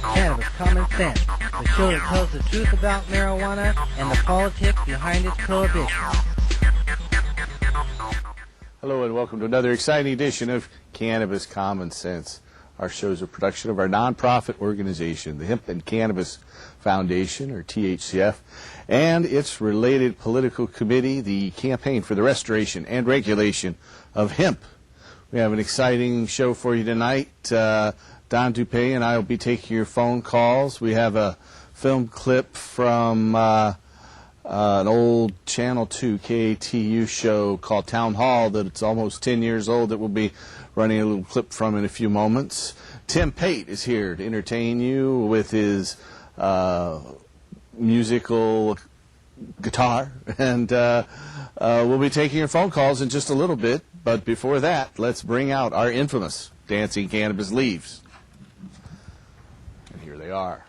Cannabis Common Sense, the show that tells the truth about marijuana and the politics behind its prohibition. Hello and welcome to another exciting edition of Cannabis Common Sense. Our show is a production of our nonprofit organization, the Hemp and Cannabis Foundation, or THCF, and its related political committee, the Campaign for the Restoration and Regulation of Hemp. We have an exciting show for you tonight. Don Dupay and I will be taking your phone calls. We have a film clip from an old Channel 2 KATU show called Town Hall that's almost 10 years old that we'll be running a little clip from in a few moments. Tim Pate is here to entertain you with his musical guitar, and we'll be taking your phone calls in just a little bit. But before that, let's bring out our infamous dancing cannabis leaves. And here they are.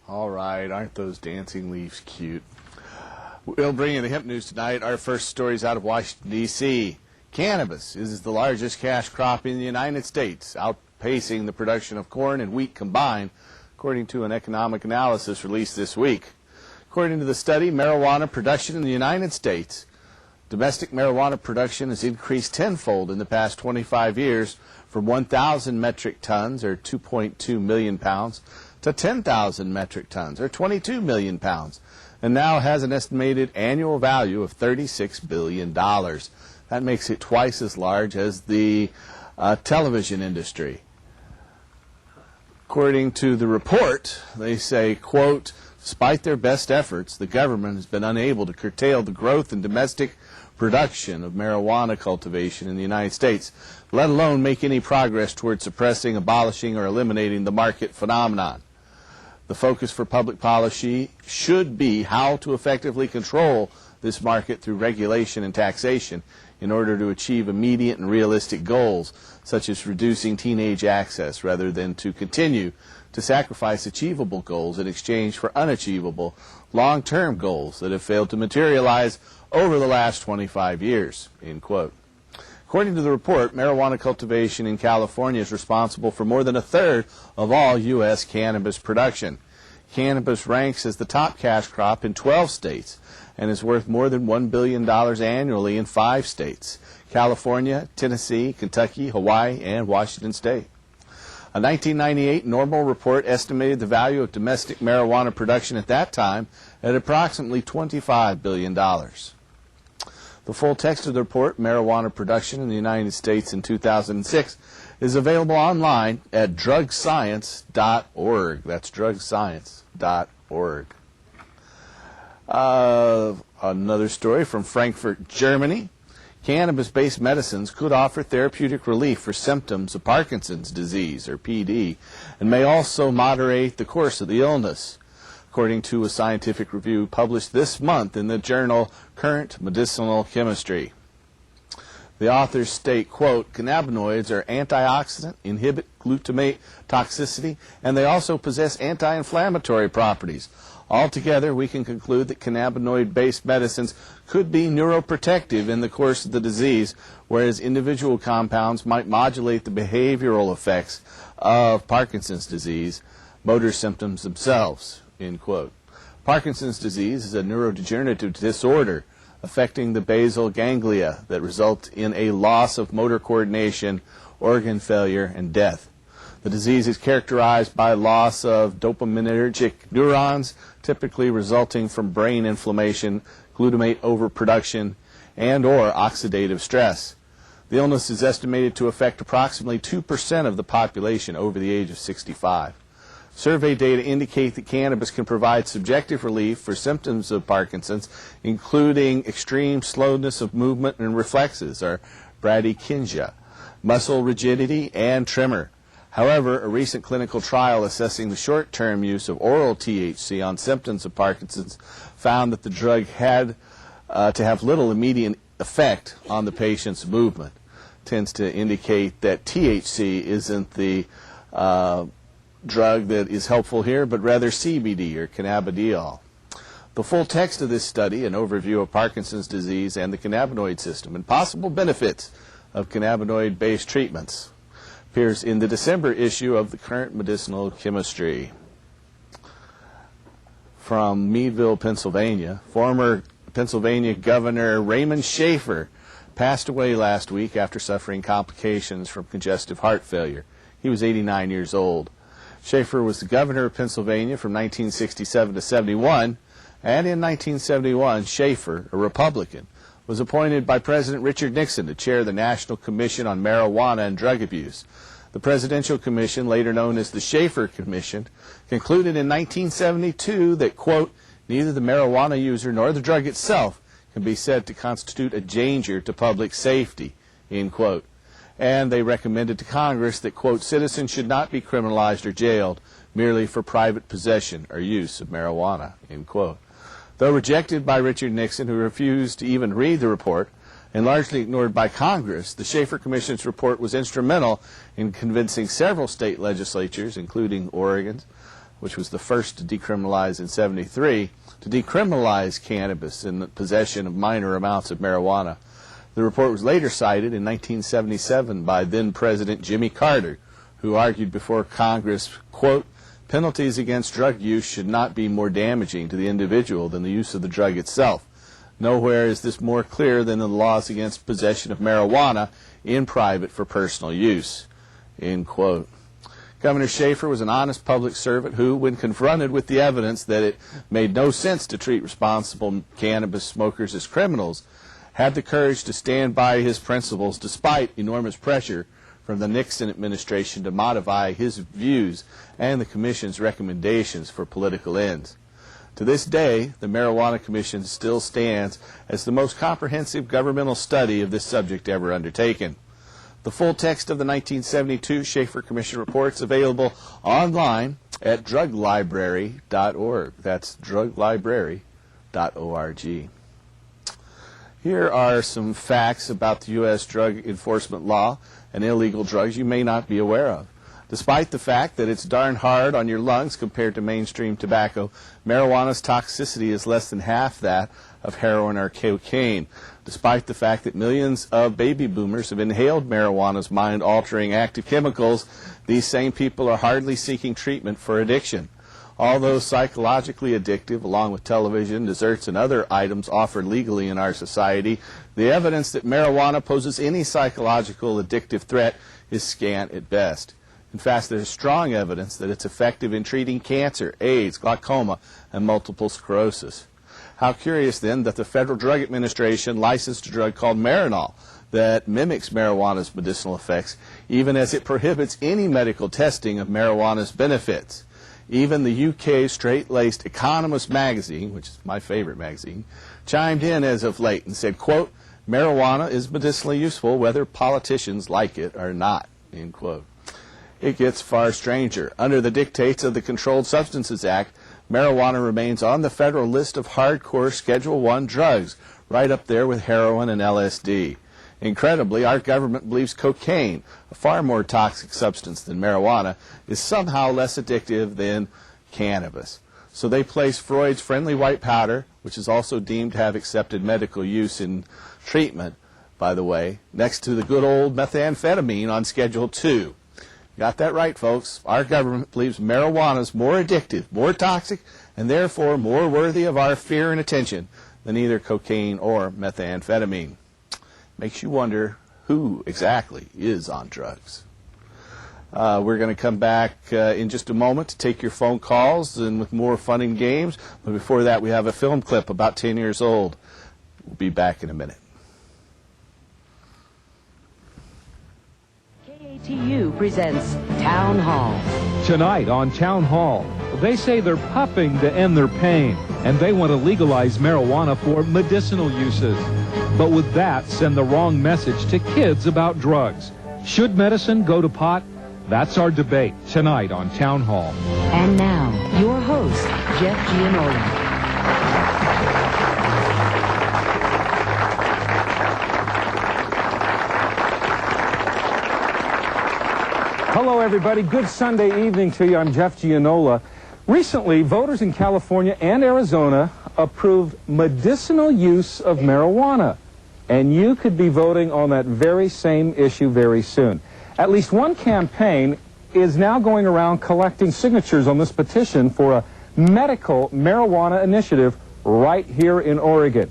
All right, aren't those dancing leaves cute? We'll bring you the hemp news tonight. Our first story is out of Washington, D.C. Cannabis is the largest cash crop in the United States, outpacing the production of corn and wheat combined, according to an economic analysis released this week. According to the study, marijuana production in the United States, domestic marijuana production has increased tenfold in the past 25 years from 1,000 metric tons, or 2.2 million pounds, to 10,000 metric tons, or 22 million pounds, and now has an estimated annual value of $36 billion. That makes it twice as large as the television industry. According to the report, they say, quote, despite their best efforts, the government has been unable to curtail the growth in domestic production of marijuana cultivation in the United States, let alone make any progress toward suppressing, abolishing, or eliminating the market phenomenon. The focus for public policy should be how to effectively control this market through regulation and taxation in order to achieve immediate and realistic goals, such as reducing teenage access, rather than to continue to sacrifice achievable goals in exchange for unachievable long-term goals that have failed to materialize over the last 25 years, end quote. According to the report, marijuana cultivation in California is responsible for more than a third of all U.S. cannabis production. Cannabis ranks as the top cash crop in 12 states and is worth more than $1 billion annually in 5 states: California, Tennessee, Kentucky, Hawaii, and Washington State. A 1998 Normal report estimated the value of domestic marijuana production at that time at approximately $25 billion. The full text of the report, Marijuana Production in the United States in 2006, is available online at drugscience.org. That's drugscience.org. Another story from Frankfurt, Germany. Cannabis-based medicines could offer therapeutic relief for symptoms of Parkinson's disease, or PD, and may also moderate the course of the illness, according to a scientific review published this month in the journal Current Medicinal Chemistry. The authors state, quote, cannabinoids are antioxidant, inhibit glutamate toxicity, and they also possess anti-inflammatory properties. Altogether, we can conclude that cannabinoid-based medicines could be neuroprotective in the course of the disease, whereas individual compounds might modulate the behavioral effects of Parkinson's disease, motor symptoms themselves, end quote. Parkinson's disease is a neurodegenerative disorder affecting the basal ganglia that result in a loss of motor coordination, organ failure, and death. The disease is characterized by loss of dopaminergic neurons, typically resulting from brain inflammation, glutamate overproduction, and or oxidative stress. The illness is estimated to affect approximately 2% of the population over the age of 65. Survey data indicate that cannabis can provide subjective relief for symptoms of Parkinson's, including extreme slowness of movement and reflexes, or bradykinesia, muscle rigidity, and tremor. However, a recent clinical trial assessing the short-term use of oral THC on symptoms of Parkinson's found that the drug had to have little immediate effect on the patient's movement. Tends to indicate that THC isn't the drug that is helpful here, but rather CBD or cannabidiol. The full text of this study, an overview of Parkinson's disease and the cannabinoid system and possible benefits of cannabinoid-based treatments, appears in the December issue of the Current Medicinal Chemistry. From Meadville, Pennsylvania, former Pennsylvania Governor Raymond Schaefer passed away last week after suffering complications from congestive heart failure. He was 89 years old. Schaefer was the governor of Pennsylvania from 1967 to 71, and in 1971, Schaefer, a Republican, was appointed by President Richard Nixon to chair the National Commission on Marijuana and Drug Abuse. The Presidential Commission, later known as the Schaefer Commission, concluded in 1972 that, quote, neither the marijuana user nor the drug itself can be said to constitute a danger to public safety, end quote. And they recommended to Congress that, quote, citizens should not be criminalized or jailed merely for private possession or use of marijuana, end quote. Though rejected by Richard Nixon, who refused to even read the report, and largely ignored by Congress, the Schaefer Commission's report was instrumental in convincing several state legislatures, including Oregon's, which was the first to decriminalize in 1973, to decriminalize cannabis in the possession of minor amounts of marijuana. The report was later cited in 1977 by then-President Jimmy Carter, who argued before Congress, quote, penalties against drug use should not be more damaging to the individual than the use of the drug itself. Nowhere is this more clear than in the laws against possession of marijuana in private for personal use, end quote. Governor Schaefer was an honest public servant who, when confronted with the evidence that it made no sense to treat responsible cannabis smokers as criminals, had the courage to stand by his principles despite enormous pressure from the Nixon administration to modify his views and the Commission's recommendations for political ends. To this day, the Marijuana Commission still stands as the most comprehensive governmental study of this subject ever undertaken. The full text of the 1972 Schaefer Commission report is available online at druglibrary.org. That's druglibrary.org. Here are some facts about the U.S. drug enforcement law and illegal drugs you may not be aware of. Despite the fact that it's darn hard on your lungs compared to mainstream tobacco, marijuana's toxicity is less than half that of heroin or cocaine. Despite the fact that millions of baby boomers have inhaled marijuana's mind-altering active chemicals, these same people are hardly seeking treatment for addiction. Although psychologically addictive, along with television, desserts, and other items offered legally in our society, the evidence that marijuana poses any psychological addictive threat is scant at best. In fact, there is strong evidence that it's effective in treating cancer, AIDS, glaucoma, and multiple sclerosis. How curious, then, that the Federal Drug Administration licensed a drug called Medicinal that mimics marijuana's medicinal effects, even as it prohibits any medical testing of marijuana's benefits. Even the UK's straight-laced Economist magazine, which is my favorite magazine, chimed in as of late and said, quote, marijuana is medicinally useful whether politicians like it or not, end quote. It gets far stranger. Under the dictates of the Controlled Substances Act, marijuana remains on the federal list of hardcore Schedule I drugs, right up there with heroin and LSD. Incredibly, our government believes cocaine, a far more toxic substance than marijuana, is somehow less addictive than cannabis. So they place Freud's friendly white powder, which is also deemed to have accepted medical use in treatment, by the way, next to the good old methamphetamine on Schedule II. Got that right, folks. Our government believes marijuana is more addictive, more toxic, and therefore more worthy of our fear and attention than either cocaine or methamphetamine. Makes you wonder who exactly is on drugs. We're going to come back in just a moment to take your phone calls and with more fun and games. But before that, we have a film clip about 10 years old. We'll be back in a minute. KTU presents Town Hall. Tonight on Town Hall, they say they're puffing to end their pain, and they want to legalize marijuana for medicinal uses. But would that send the wrong message to kids about drugs? Should medicine go to pot? That's our debate tonight on Town Hall. And now, your host, Jeff Gianola. Hello, everybody. Good Sunday evening to you. I'm Jeff Gianola. Recently, voters in California and Arizona approved medicinal use of marijuana. And you could be voting on that very same issue very soon. At least one campaign is now going around collecting signatures on this petition for a medical marijuana initiative right here in Oregon.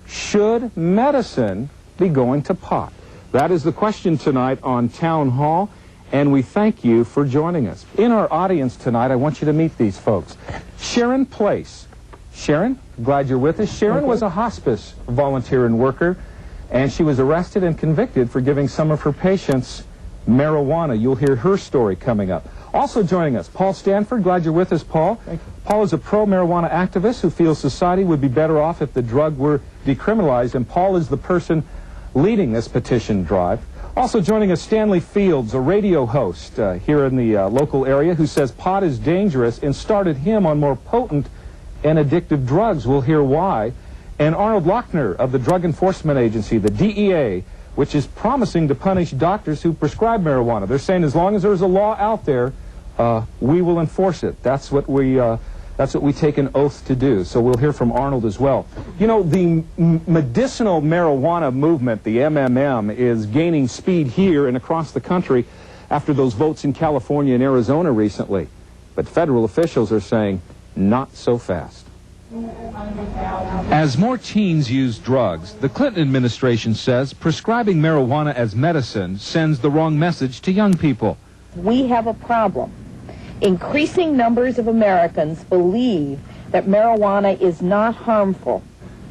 Should medicine be going to pot? That is the question tonight on Town Hall. And we thank you for joining us. In our audience tonight, I want you to meet these folks. Sharon Place. Sharon, glad you're with us. Sharon was a hospice volunteer and worker, and she was arrested and convicted for giving some of her patients marijuana. You'll hear her story coming up. Also joining us, Paul Stanford. Glad you're with us, Paul. Thank you. Paul is a pro-marijuana activist who feels society would be better off if the drug were decriminalized, and Paul is the person leading this petition drive. Also joining us, Stanley Fields, a radio host here in the local area, who says pot is dangerous and started him on more potent and addictive drugs. We'll hear why. And Arnold Lochner of the Drug Enforcement Agency, the DEA, which is promising to punish doctors who prescribe marijuana. They're saying as long as there's a law out there, we will enforce it. That's what we take an oath to do. So we'll hear from Arnold as well. You know, the medicinal marijuana movement, the MMM, is gaining speed here and across the country after those votes in California and Arizona recently. But federal officials are saying, not so fast. As more teens use drugs, the Clinton administration says prescribing marijuana as medicine sends the wrong message to young people. We have a problem. Increasing numbers of Americans believe that marijuana is not harmful.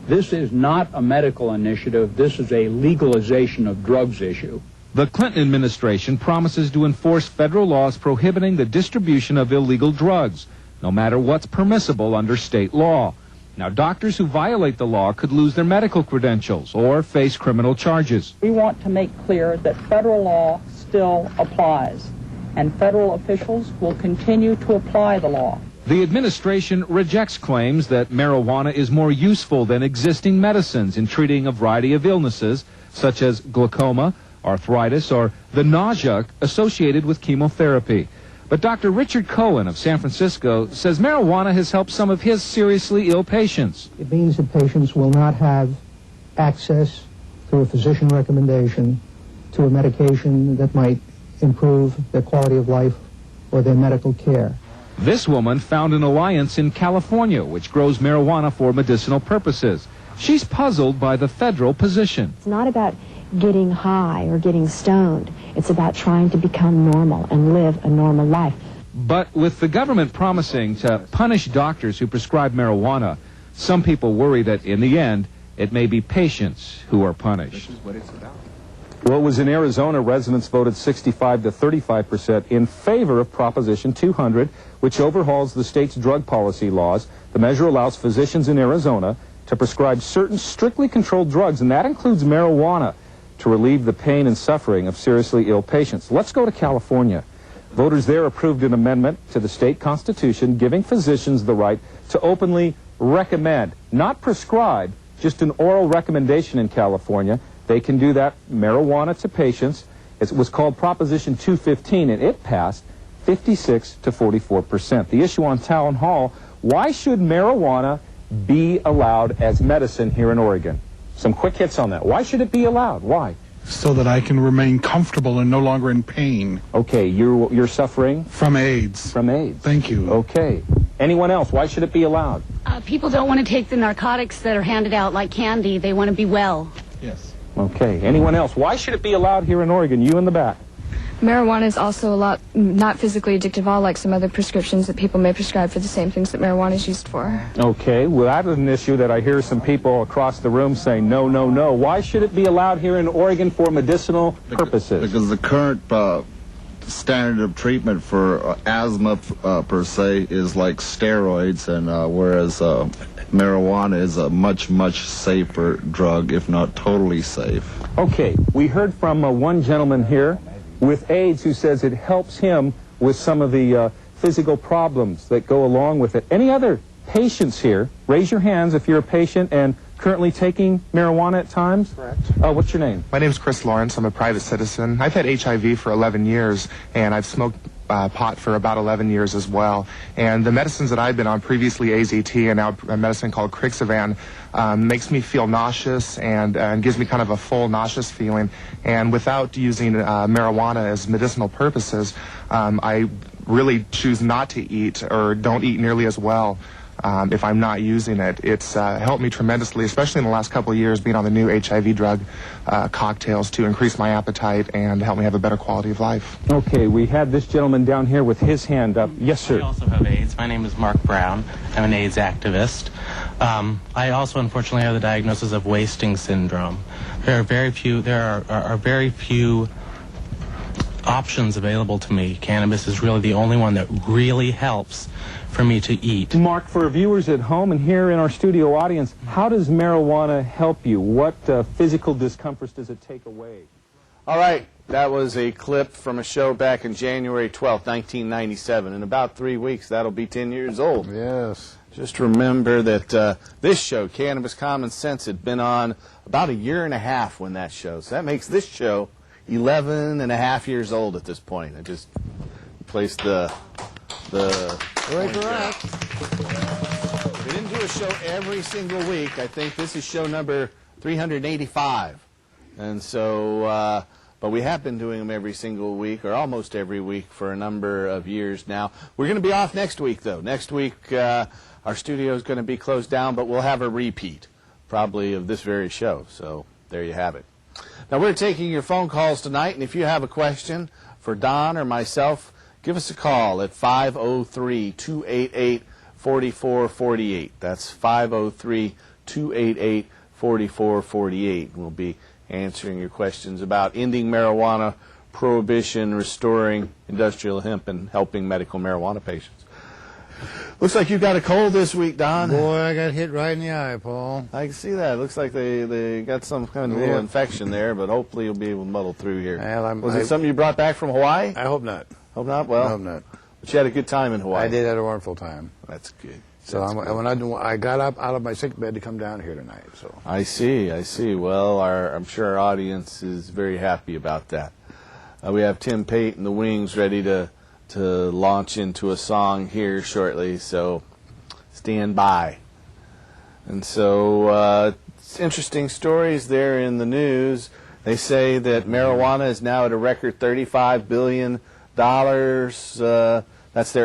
This is not a medical initiative. This is a legalization of drugs issue. The Clinton administration promises to enforce federal laws prohibiting the distribution of illegal drugs, no matter what's permissible under state law. Now, doctors who violate the law could lose their medical credentials or face criminal charges. We want to make clear that federal law still applies, and federal officials will continue to apply the law. The administration rejects claims that marijuana is more useful than existing medicines in treating a variety of illnesses, such as glaucoma, arthritis, or the nausea associated with chemotherapy. But Dr. Richard Cohen of San Francisco says marijuana has helped some of his seriously ill patients. It means that patients will not have access through a physician recommendation to a medication that might improve their quality of life or their medical care. This woman found an alliance in California which grows marijuana for medicinal purposes. She's puzzled by the federal position. It's not about getting high or getting stoned. It's about trying to become normal and live a normal life. But with the government promising to punish doctors who prescribe marijuana, some people worry that in the end, it may be patients who are punished. This is what it's about. Well, it was in Arizona, residents voted 65 to 35% in favor of Proposition 200, which overhauls the state's drug policy laws. The measure allows physicians in Arizona to prescribe certain strictly controlled drugs, and that includes marijuana, to relieve the pain and suffering of seriously ill patients. Let's go to California. Voters there approved an amendment to the state constitution giving physicians the right to openly recommend, not prescribe, just an oral recommendation in California. They can do that, marijuana to patients. It was called Proposition 215, and it passed 56 to 44%. The issue on Town Hall, why should marijuana be allowed as medicine here in Oregon? Some quick hits on that. Why should it be allowed? Why? So that I can remain comfortable and no longer in pain. Okay, you're suffering? From AIDS. From AIDS. Thank you. Okay. Anyone else? Why should it be allowed? People don't want to take the narcotics that are handed out like candy. They want to be well. Yes. Okay. Anyone else? Why should it be allowed here in Oregon? You in the back. Marijuana is also not physically addictive at all, like some other prescriptions that people may prescribe for the same things that marijuana is used for. Okay. Well, that is an issue that I hear some people across the room saying, no, no, no. Why should it be allowed here in Oregon for medicinal purposes? Because the current standard of treatment for asthma per se is like steroids, and whereas marijuana is a much safer drug, if not totally safe. Okay, we heard from one gentleman here with AIDS who says it helps him with some of the physical problems that go along with it. Any other patients here? Raise your hands if you're a patient and currently taking marijuana at times. Correct. What's your name? My name is Chris Lawrence. I'm a private citizen. I've had HIV for 11 years, and I've smoked pot for about 11 years as well. And the medicines that I've been on, previously AZT and now a medicine called Crixivan, makes me feel nauseous and gives me kind of a full nauseous feeling. And without using marijuana as medicinal purposes, I really choose not to eat or don't eat nearly as well. If I'm not using it. It's helped me tremendously, especially in the last couple of years, being on the new HIV drug cocktails to increase my appetite and help me have a better quality of life. Okay, we had this gentleman down here with his hand up. Yes, sir. I also have AIDS. My name is Mark Brown. I'm an AIDS activist. I also, unfortunately, have the diagnosis of wasting syndrome. There are very few options available to me. Cannabis is really the only one that really helps for me to eat. Mark, for viewers at home and here in our studio audience, how does marijuana help you? What physical discomforts does it take away? All right, that was a clip from a show back in January 12th, 1997. In about 3 weeks, that'll be 10 years old. Yes. Just remember that this show, Cannabis Common Sense, had been on about a year and a half when that show. So that makes this show 11 and a half years old at this point. I just placed the Right, correct. We didn't do a show every single week. I think this is show number 385. And so, but we have been doing them every single week, or almost every week, for a number of years now. We're going to be off next week, though. Next week, our studio is going to be closed down, but we'll have a repeat, probably, of this very show. So there you have it. Now, we're taking your phone calls tonight, and if you have a question for Don or myself, give us a call at 503-288-4448. That's 503-288-4448. We'll be answering your questions about ending marijuana, prohibition, restoring industrial hemp, and helping medical marijuana patients. Looks like you got a cold this week, Don. Boy, I got hit right in the eye, Paul. I can see that. It looks like they got some kind of little infection there, but hopefully you'll be able to muddle through here. Well, was it something you brought back from Hawaii? I hope not. Hope not? Well, I hope not. But you had a good time in Hawaii. I did have a wonderful time. That's good. So I got up out of my sick bed to come down here tonight. So I see. Well, I'm sure our audience is very happy about that. We have Tim Pate and the Wings ready to launch into a song here shortly, so stand by. And so it's interesting stories there in the news. They say that marijuana is now at a record $35 billion. That's their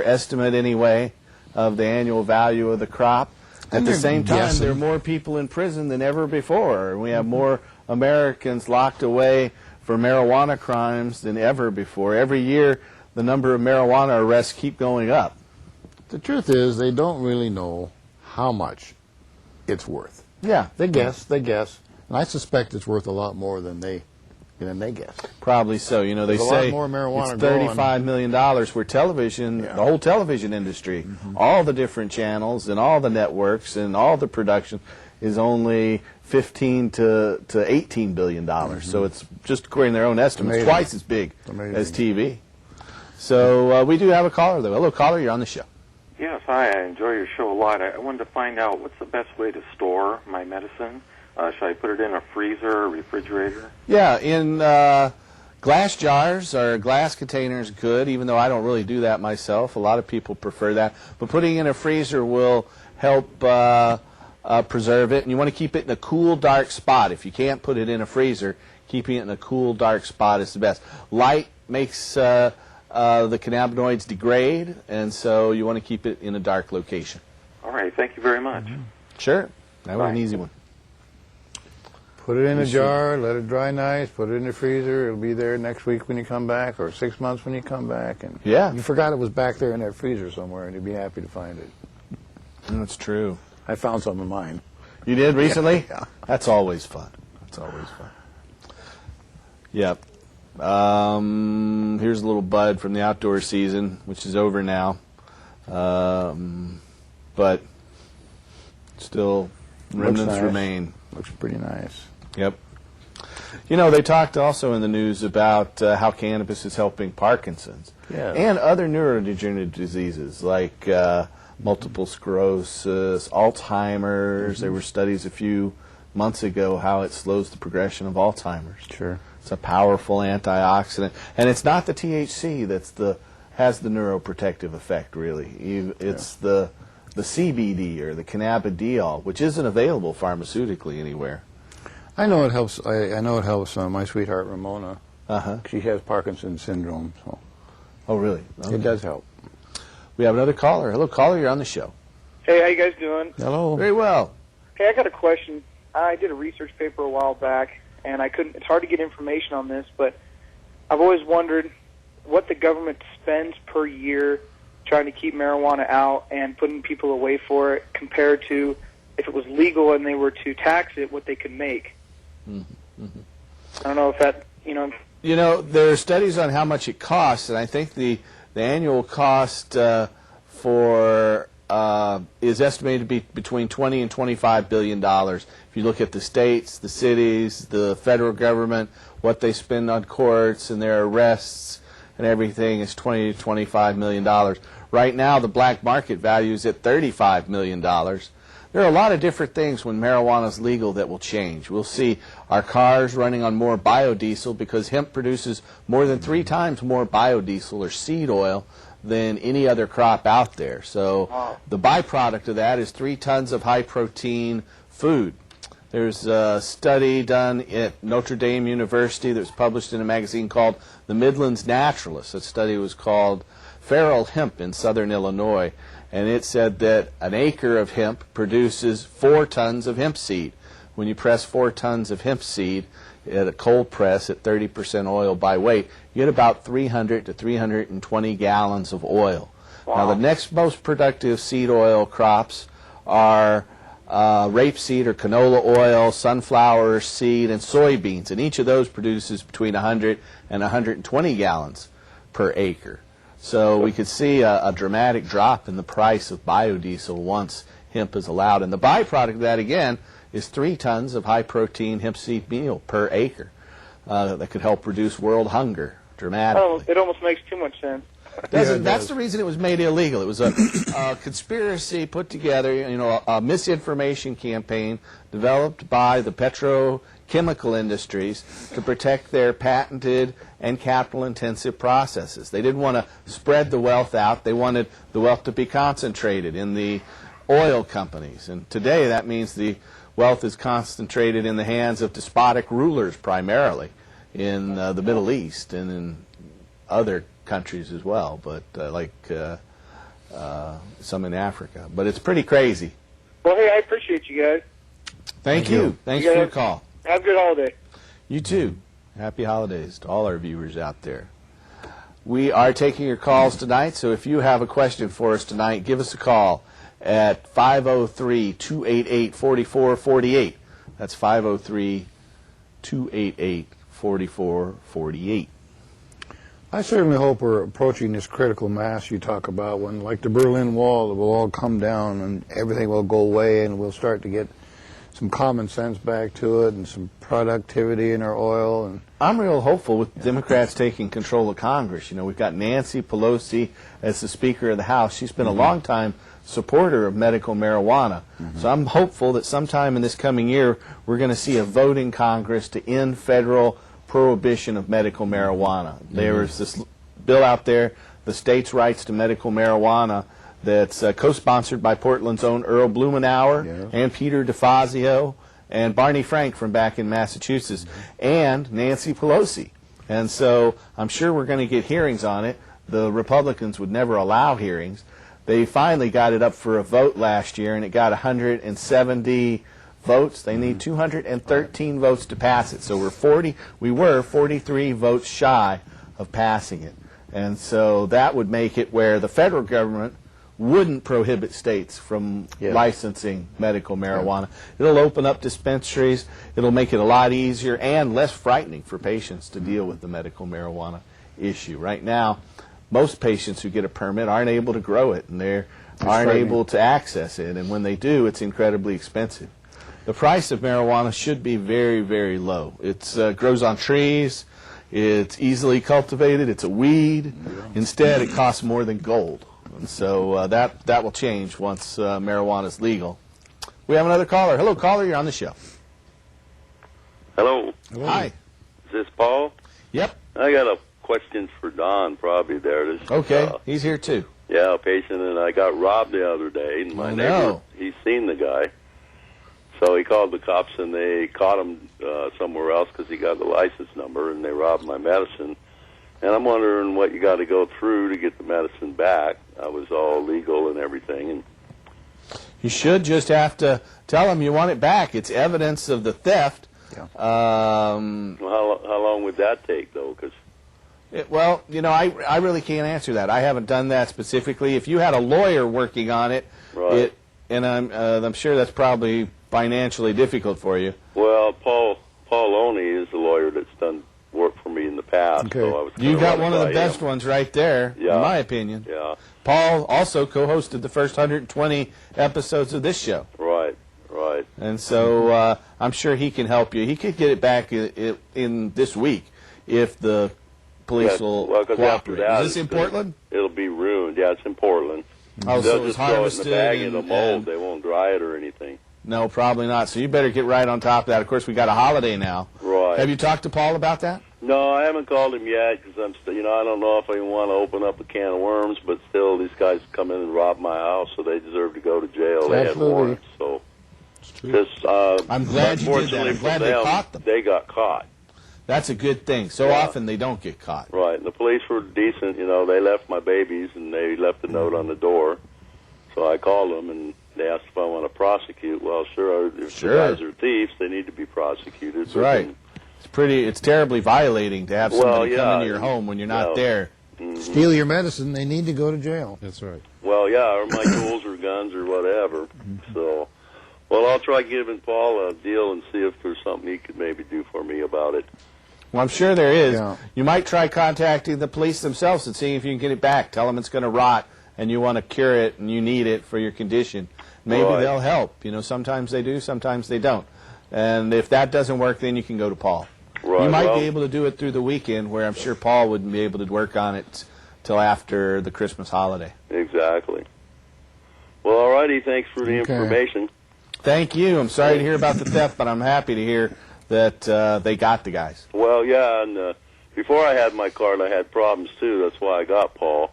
estimate anyway of the annual value of the crop. At the same time, there are more people in prison than ever before. We have more Americans locked away for marijuana crimes than ever before. Every year, the number of marijuana arrests keep going up. The truth is, they don't really know how much it's worth. Yeah. They guess. And I suspect it's worth a lot more than they guess. Probably so. You know, they say more marijuana it's $35 million where television, the whole television industry, all the different channels and all the networks and all the production is only $15 to $18 billion. So it's, just according to their own estimates, twice as big as TV. So we do have a caller, though. Hello, caller. You're on the show. Yes, hi. I enjoy your show a lot. I wanted to find out what's the best way to store my medicine. Should I put it in a freezer or refrigerator? Yeah, in glass jars or glass containers, good, even though I don't really do that myself. A lot of people prefer that. But putting it in a freezer will help preserve it. And you want to keep it in a cool, dark spot. If you can't put it in a freezer, keeping it in a cool, dark spot is the best. Light makes the cannabinoids degrade, and so you want to keep it in a dark location. All right, thank you very much. Sure, that was an easy one. Put it in a jar, let it dry nice, put it in the freezer. It'll be there next week when you come back, or 6 months when you come back. And you forgot it was back there in that freezer somewhere, and you'd be happy to find it. That's true. I found some of mine. You did recently? Yeah. That's always fun. That's always fun. Yep. Here's a little bud from the outdoor season, which is over now. But still, remnants remain. Looks pretty nice. Yep. You know, they talked also in the news about how cannabis is helping Parkinson's and other neurodegenerative diseases like multiple sclerosis, Alzheimer's. There were studies a few months ago how it slows the progression of Alzheimer's. Sure. It's a powerful antioxidant, and it's not the THC that's has the neuroprotective effect. Really, it's the CBD or the cannabidiol, which isn't available pharmaceutically anywhere. I know it helps. I know it helps my sweetheart Ramona. She has Parkinson's syndrome. So. Oh, really? Okay. It does help. We have another caller. Hello, caller. You're on the show. Hey, how you guys doing? Hello. Very well. Hey, I got a question. I did a research paper a while back, and it's hard to get information on this, but I've always wondered what the government spends per year trying to keep marijuana out and putting people away for it compared to if it was legal and they were to tax it, what they could make. I don't know if that, You know, there are studies on how much it costs, and I think the annual cost for is estimated to be between $20 and $25 billion. If you look at the states, the cities, the federal government, what they spend on courts and their arrests and everything is $20 to $25 million. Right now, the black market value is at $35 million. There are a lot of different things when marijuana is legal that will change. We'll see our cars running on more biodiesel because hemp produces more than 3 times more biodiesel or seed oil than any other crop out there. So the byproduct of that is 3 tons of high-protein food. There's a study done at Notre Dame University that was published in a magazine called The Midlands Naturalist. That study was called Feral Hemp in Southern Illinois. And it said that an acre of hemp produces 4 tons of hemp seed. When you press 4 tons of hemp seed at a cold press at 30% oil by weight, you get about 300 to 320 gallons of oil. Wow. Now, the next most productive seed oil crops are rapeseed or canola oil, sunflower seed, and soybeans. And each of those produces between 100 and 120 gallons per acre. So we could see a dramatic drop in the price of biodiesel once hemp is allowed. And the byproduct of that, again, is 3 tons of high-protein hemp seed meal per acre that could help reduce world hunger dramatically. It almost makes too much sense. That's the reason it was made illegal. It was a conspiracy put together, a misinformation campaign developed by the petrochemical industries to protect their patented and capital-intensive processes. They didn't want to spread the wealth out. They wanted the wealth to be concentrated in the oil companies. And today that means the wealth is concentrated in the hands of despotic rulers primarily in the Middle East and in other countries as well, but like some in Africa. But it's pretty crazy. Well, hey, I appreciate you guys. Thank you. Thanks for your call. Have a good holiday. You too. Happy holidays to all our viewers out there. We are taking your calls tonight, so if you have a question for us tonight, give us a call at 503-288-4448. That's 503-288-4448. I certainly hope we're approaching this critical mass you talk about when, like the Berlin Wall, it will all come down and everything will go away and we'll start to get some common sense back to it and some productivity in our oil. And I'm real hopeful with Democrats taking control of Congress. We've got Nancy Pelosi as the Speaker of the House. She's been a long-time supporter of medical marijuana. So I'm hopeful that sometime in this coming year we're going to see a vote in Congress to end federal prohibition of medical marijuana. There was this bill out there, the state's rights to medical marijuana, that's co-sponsored by Portland's own Earl Blumenauer and Peter DeFazio and Barney Frank from back in Massachusetts and Nancy Pelosi. And so I'm sure we're going to get hearings on it. The Republicans would never allow hearings. They finally got it up for a vote last year, and it got 170 votes. They need 213 votes to pass it. So we were 43 votes shy of passing it. And so that would make it where the federal government wouldn't prohibit states from licensing medical marijuana. It'll open up dispensaries. It'll make it a lot easier and less frightening for patients to deal with the medical marijuana issue. Right now, most patients who get a permit aren't able to grow it, and they aren't able to access it. And when they do, it's incredibly expensive. The price of marijuana should be very, very low. It grows on trees. It's easily cultivated. It's a weed. Instead, it costs more than gold. And so that will change once marijuana is legal. We have another caller. Hello, caller. You're on the show. Hello. Hi. Is this Paul? Yep. I got a question for Don, probably there. Okay. He's here, too. Yeah, a patient, and I got robbed the other day. And my neighbor, he's seen the guy. So he called the cops, and they caught him somewhere else because he got the license number, and they robbed my medicine. And I'm wondering what you got to go through to get the medicine back. I was all legal and everything. And you should just have to tell them you want it back. It's evidence of the theft. Yeah. How long would that take, though? Cause well, you know, I really can't answer that. I haven't done that specifically. If you had a lawyer working on it, right. And I'm sure that's probably financially difficult for you. Well, Paul Loney is the lawyer that's done work for me in the past. Okay. So I was you got one of the best ones right there, in my opinion. Yeah. Paul also co-hosted the first 120 episodes of this show. Right. And so I'm sure he can help you. He could get it back in this week if the police will cooperate. Is this in Portland? It'll be ruined. Yeah, it's in Portland. Oh, they'll so just it's throw it in harvested the bag in the mold. They won't dry it or anything. No, probably not. So you better get right on top of that. Of course, we got a holiday now. Right. Have you talked to Paul about that? No, I haven't called him yet because I don't know if I want to open up a can of worms, but still, these guys come in and rob my house, so they deserve to go to jail. They had warrants, so. I'm glad you did that. I'm glad they caught them. They got caught. That's a good thing. So often they don't get caught. Right, and the police were decent. They left my babies, and they left a note on the door. So I called them, and they asked if I want to prosecute. Well, sure. If the guys are thieves, they need to be prosecuted. That's right. It's terribly violating to have somebody come into your home when you're not there. Mm-hmm. Steal your medicine, they need to go to jail. That's right. Well, yeah, or my tools or guns or whatever. So, well, I'll try giving Paul a deal and see if there's something he could maybe do for me about it. Well, I'm sure there is. Yeah. You might try contacting the police themselves and seeing if you can get it back. Tell them it's going to rot and you want to cure it and you need it for your condition. Maybe they'll help. Sometimes they do, sometimes they don't. And if that doesn't work, then you can go to Paul. Right, you might be able to do it through the weekend, where I'm sure Paul wouldn't be able to work on it till after the Christmas holiday. Exactly. Well, all righty. Thanks for the information. Thank you. I'm sorry to hear about the theft, but I'm happy to hear that they got the guys. Well, yeah, and before I had my card, I had problems, too. That's why I got Paul.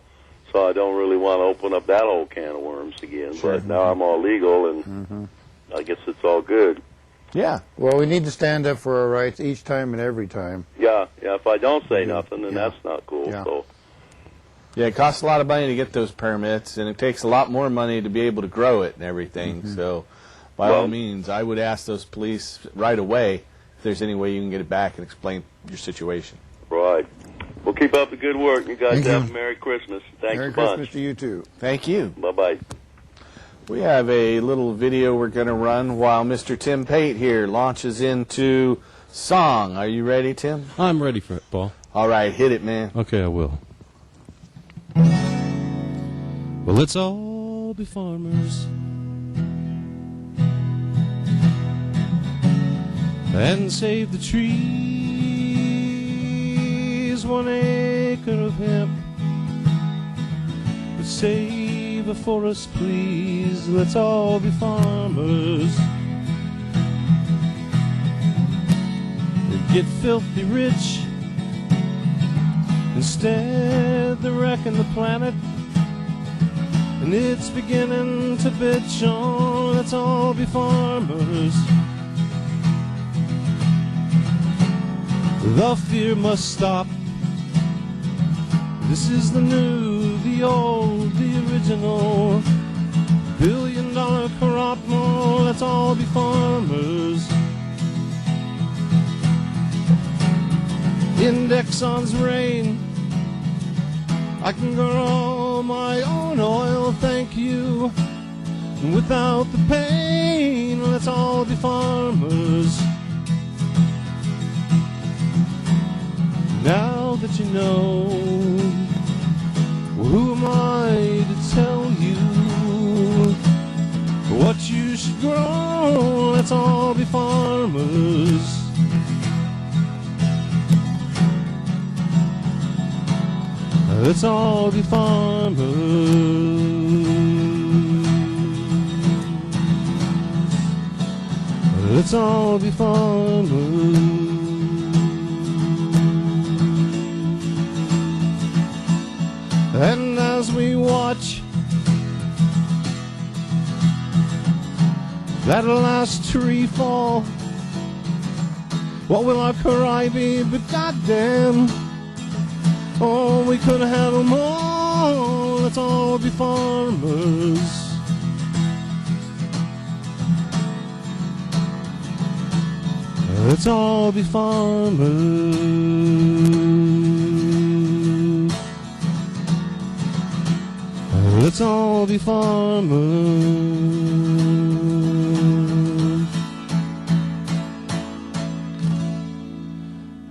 So I don't really want to open up that whole can of worms again. Sure. But now I'm all legal, and I guess it's all good. Yeah. Well, we need to stand up for our rights each time and every time. Yeah. If I don't say nothing, then that's not cool. Yeah. So. Yeah, it costs a lot of money to get those permits, and it takes a lot more money to be able to grow it and everything. So, by all means, I would ask those police right away if there's any way you can get it back and explain your situation. Right. Well, keep up the good work. You guys have a Merry Christmas. Thanks Merry a bunch. Christmas to you, too. Thank you. Bye-bye. We have a little video we're going to run while Mr. Tim Pate here launches into song. Are you ready, Tim? I'm ready for it, Paul. All right, hit it, man. Okay, I will. Well, let's all be farmers and save the trees, 1 acre of hemp. But save it for us, please. Let's all be farmers and get filthy rich. Instead, they're wrecking the planet, and it's beginning to bitch on. Let's all be farmers. The fear must stop. This is the new, the old, the original. $1 billion crop more. Let's all be farmers. In Exxon's reign, I can grow my own oil, thank you. Without the pain, let's all be farmers. Now that you know, who am I to tell you what you should grow? Let's all be farmers. Let's all be farmers. Let's all be farmers. And as we watch that last tree fall, what will our cry be? But goddamn, oh, we could have had them all. Let's all be farmers. Let's all be farmers. Let's all be farmers.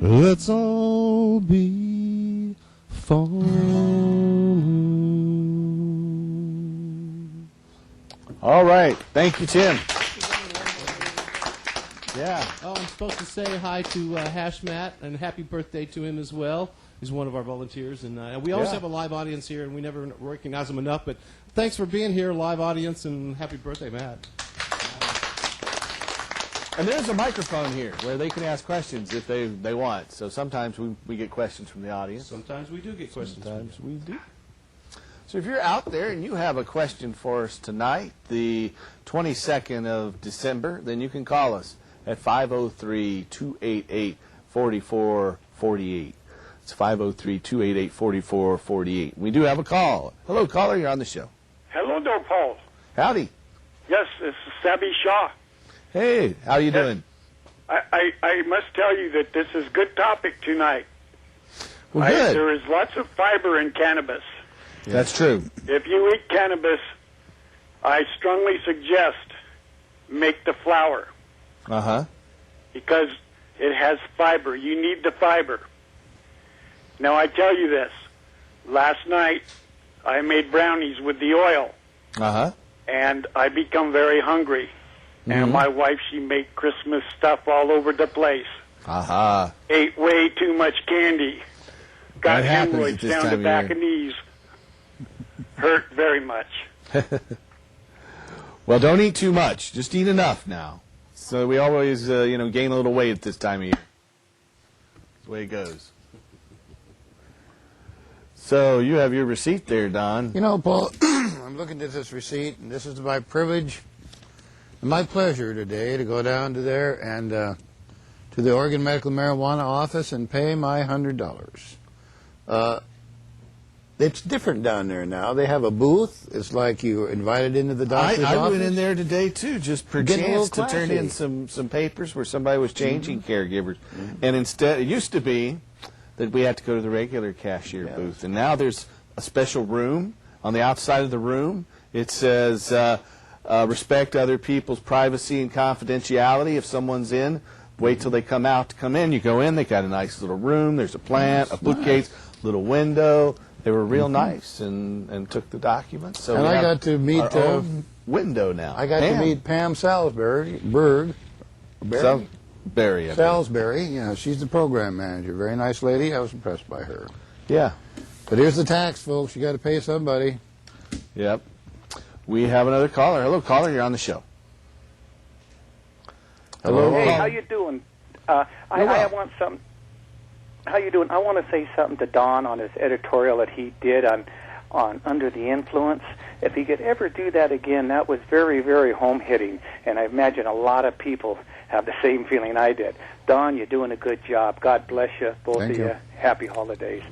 Let's all be farmers. All right. Thank you, Tim. Yeah. Oh, I'm supposed to say hi to Hash Matt and happy birthday to him as well. He's one of our volunteers, and we always have a live audience here, and we never recognize him enough. But thanks for being here, live audience, and happy birthday, Matt. And there's a microphone here where they can ask questions if they want. So sometimes we get questions from the audience. Sometimes we do get questions. Sometimes we do. So if you're out there and you have a question for us tonight, the 22nd of December, then you can call us at 503-288-4448. It's 503-288-4448. We do have a call. Hello, caller. You're on the show. Hello there, Paul. Howdy. Yes, this is Sabby Shaw. Hey, how you doing? I must tell you that this is a good topic tonight. Well, good. There is lots of fiber in cannabis. Yeah. That's true. If you eat cannabis, I strongly suggest make the flower. Uh-huh. Because it has fiber. You need the fiber. Now, I tell you this. Last night, I made brownies with the oil. Uh-huh. And I become very hungry. And my wife, she made Christmas stuff all over the place. Uh-huh. Ate way too much candy. Got hemorrhoids down the back of knees. Hurt very much. Well, don't eat too much. Just eat enough now. So we always, gain a little weight at this time of year. That's the way it goes. So you have your receipt there, Don. You know, Paul, I'm looking at this receipt, and this is my privilege and my pleasure today to go down to there and to the Oregon Medical Marijuana office and pay my $100. It's different down there now. They have a booth. It's like you were invited into the doctor's office. I went in there today, too, just per chance to turn in some papers where somebody was changing caregivers. And instead, it used to be that we had to go to the regular cashier booth. And now there's a special room. On the outside of the room, it says, respect other people's privacy and confidentiality. If someone's in, wait till they come out to come in. You go in, they got a nice little room. There's a plant, a bookcase, little window. They were real nice and took the documents. So and I got to meet our own window now. I got to meet Pam Salisbury. Salisbury, yeah, she's the program manager. Very nice lady. I was impressed by her. Yeah. But here's the tax, folks. You got to pay somebody. Yep. We have another caller. Hello, caller. You're on the show. Hello. Hey, how you doing? I want some. How you doing? I want to say something to Don on his editorial that he did on Under the Influence. If he could ever do that again, that was very, very home-hitting, and I imagine a lot of people have the same feeling I did. Don, you're doing a good job. God bless you, both of you. Happy holidays.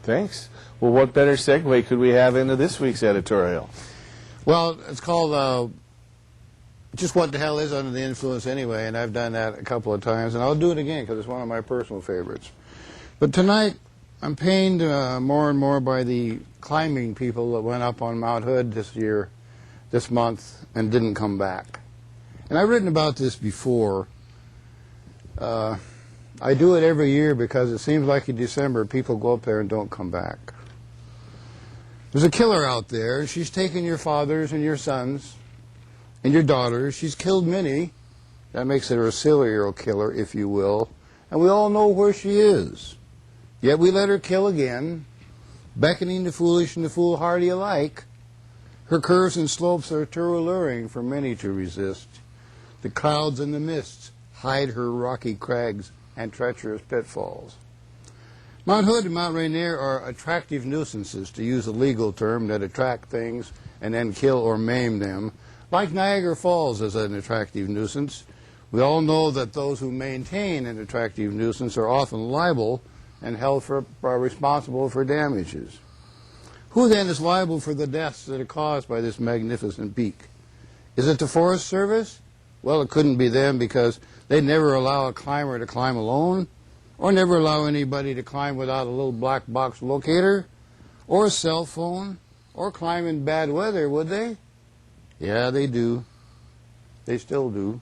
Thanks. Well, what better segue could we have into this week's editorial? Well, it's called Just What the Hell is Under the Influence anyway, and I've done that a couple of times, and I'll do it again because it's one of my personal favorites. But tonight, I'm pained more and more by the climbing people that went up on Mount Hood this month, and didn't come back. And I've written about this before. I do it every year because it seems like in December people go up there and don't come back. There's a killer out there. She's taken your fathers and your sons and your daughters. She's killed many. That makes her a serial killer, if you will. And we all know where she is. Yet we let her kill again, beckoning the foolish and the foolhardy alike. Her curves and slopes are too alluring for many to resist. The clouds and the mists hide her rocky crags and treacherous pitfalls. Mount Hood and Mount Rainier are attractive nuisances, to use a legal term, that attract things and then kill or maim them. Like Niagara Falls is an attractive nuisance. We all know that those who maintain an attractive nuisance are often liable and held responsible for damages. Who then is liable for the deaths that are caused by this magnificent peak? Is it the Forest Service? Well, it couldn't be them, because they never allow a climber to climb alone, or never allow anybody to climb without a little black box locator, or a cell phone, or climb in bad weather, would they? Yeah, they do. They still do.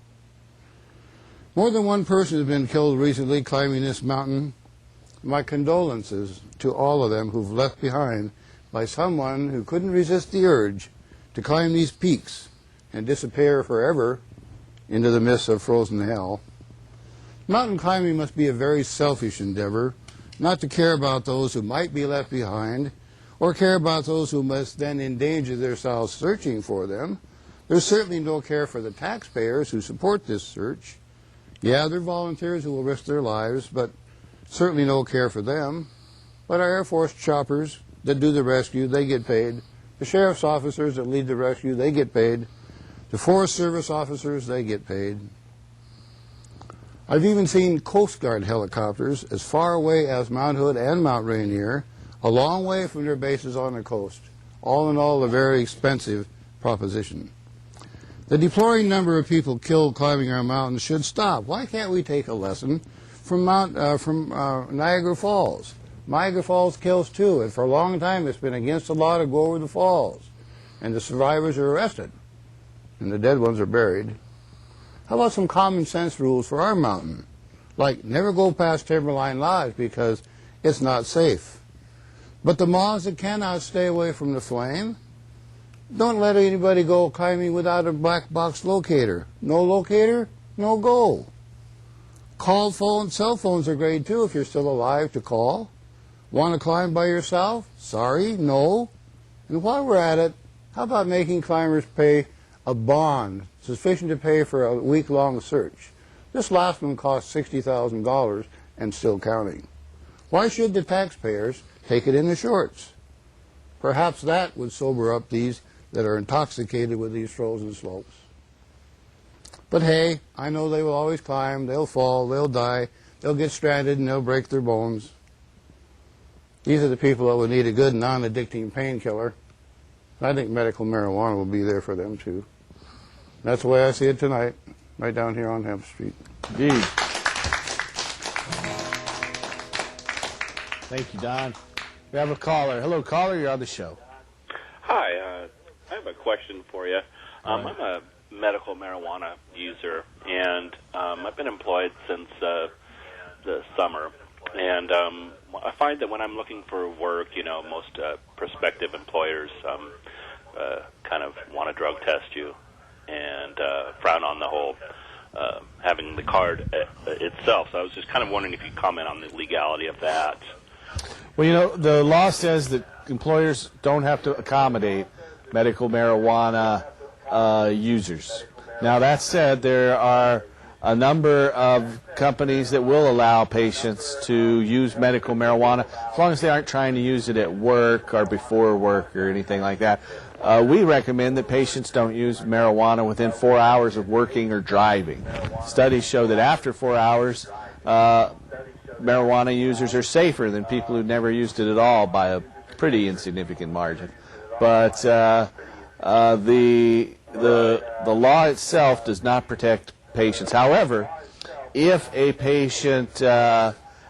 More than one person has been killed recently climbing this mountain. My condolences to all of them who've left behind by someone who couldn't resist the urge to climb these peaks and disappear forever into the mists of frozen hell. Mountain climbing must be a very selfish endeavor, not to care about those who might be left behind, or care about those who must then endanger themselves searching for them. There's certainly no care for the taxpayers who support this search. Yeah, they're volunteers who will risk their lives, but certainly no care for them. But our Air Force choppers that do the rescue, they get paid. The sheriff's officers that lead the rescue, they get paid. The Forest Service officers, they get paid. I've even seen Coast Guard helicopters as far away as Mount Hood and Mount Rainier, a long way from their bases on the coast. All in all, a very expensive proposition. The deploring number of people killed climbing our mountains should stop. Why can't we take a lesson from Niagara Falls? Niagara Falls kills too, and for a long time it's been against the law to go over the falls. And the survivors are arrested, and the dead ones are buried. How about some common sense rules for our mountain? Like, never go past Timberline Lodge because it's not safe. But the moths that cannot stay away from the flame, don't let anybody go climbing without a black box locator. No locator, no go. Cell phones are great too if you're still alive to call. Want to climb by yourself? Sorry, no. And while we're at it, how about making climbers pay a bond sufficient to pay for a week-long search? This last one cost $60,000 and still counting. Why should the taxpayers take it in the shorts? Perhaps that would sober up these that are intoxicated with these frozen slopes. But hey, I know they will always climb, they'll fall, they'll die, they'll get stranded and they'll break their bones. These are the people that will need a good non-addicting painkiller. I think medical marijuana will be there for them too. That's the way I see it tonight, right down here on Hemp Street. Indeed. Thank you, Don. We have a caller. Hello, caller. You're on the show. Hi. I have a question for you. I'm a medical marijuana user, and I've been employed since the summer. And I find that when I'm looking for work, most prospective employers kind of want to drug test you and frown on the whole having the card itself. So I was just kind of wondering if you'd comment on the legality of that. Well, the law says that employers don't have to accommodate medical marijuana users. Now, that said, there are a number of companies that will allow patients to use medical marijuana as long as they aren't trying to use it at work or before work or anything like that. We recommend that patients don't use marijuana within 4 hours of working or driving. Studies show that after 4 hours, marijuana users are safer than people who never used it at all by a pretty insignificant margin. But the law itself does not protect patients. However, if a patient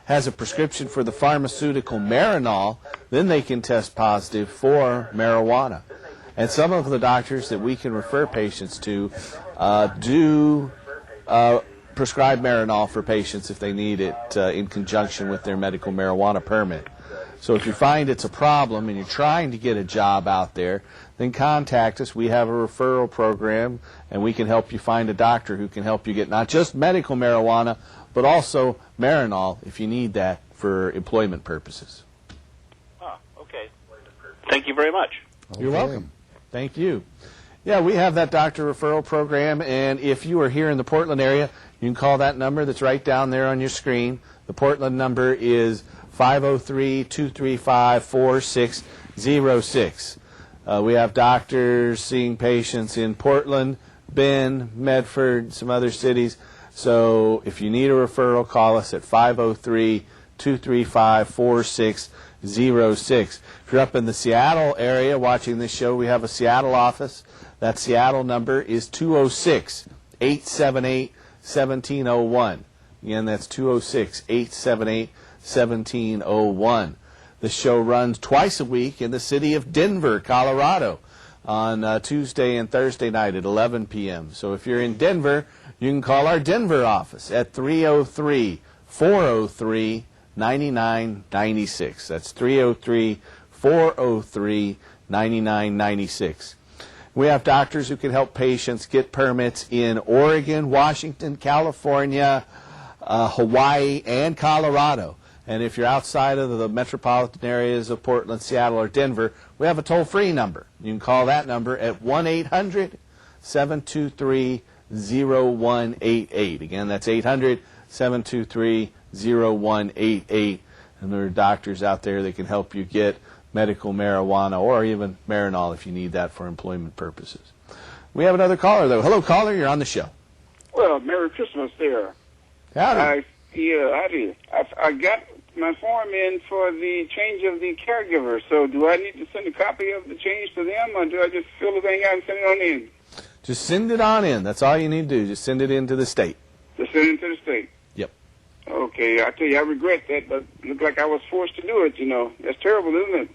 has a prescription for the pharmaceutical Marinol, then they can test positive for marijuana. And some of the doctors that we can refer patients to do prescribe Marinol for patients if they need it in conjunction with their medical marijuana permit. So if you find it's a problem and you're trying to get a job out there, then contact us. We have a referral program, and we can help you find a doctor who can help you get not just medical marijuana, but also Marinol if you need that for employment purposes. Okay. Thank you very much. You're welcome. Thank you. Yeah, we have that doctor referral program, and if you are here in the Portland area, you can call that number that's right down there on your screen. The Portland number is 503-235-4606. We have doctors seeing patients in Portland, Bend, Medford, some other cities. So if you need a referral, call us at 503-235-4606. If you're up in the Seattle area watching this show, we have a Seattle office. That Seattle number is 206-878-1701. Again, that's 206-878-1701. The show runs twice a week in the city of Denver, Colorado, on Tuesday and Thursday night at 11 p.m. So if you're in Denver, you can call our Denver office at 303-403-9996. That's 303-403-9996. We have doctors who can help patients get permits in Oregon, Washington, California, Hawaii, and Colorado. And if you're outside of the metropolitan areas of Portland, Seattle, or Denver, we have a toll-free number. You can call that number at 1-800-723-0188. Again, that's 800-723-0188. And there are doctors out there that can help you get medical marijuana or even Marinol if you need that for employment purposes. We have another caller, though. Hello, caller. You're on the show. Well, Merry Christmas there. Howdy. Howdy. I got my form in for the change of the caregiver, so do I need to send a copy of the change to them, or do I just fill the thing out and send it on in? Just send it on in. That's all you need to do. Just send it in to the state. Just send it to the state? Yep. Okay, I tell you, I regret that, but it looked like I was forced to do it, you know. That's terrible, isn't it?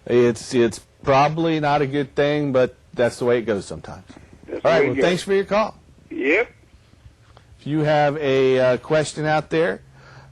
It's probably not a good thing, but that's the way it goes sometimes. That's all right, the way well, it goes. thanks for your call. Yep. If you have a question out there,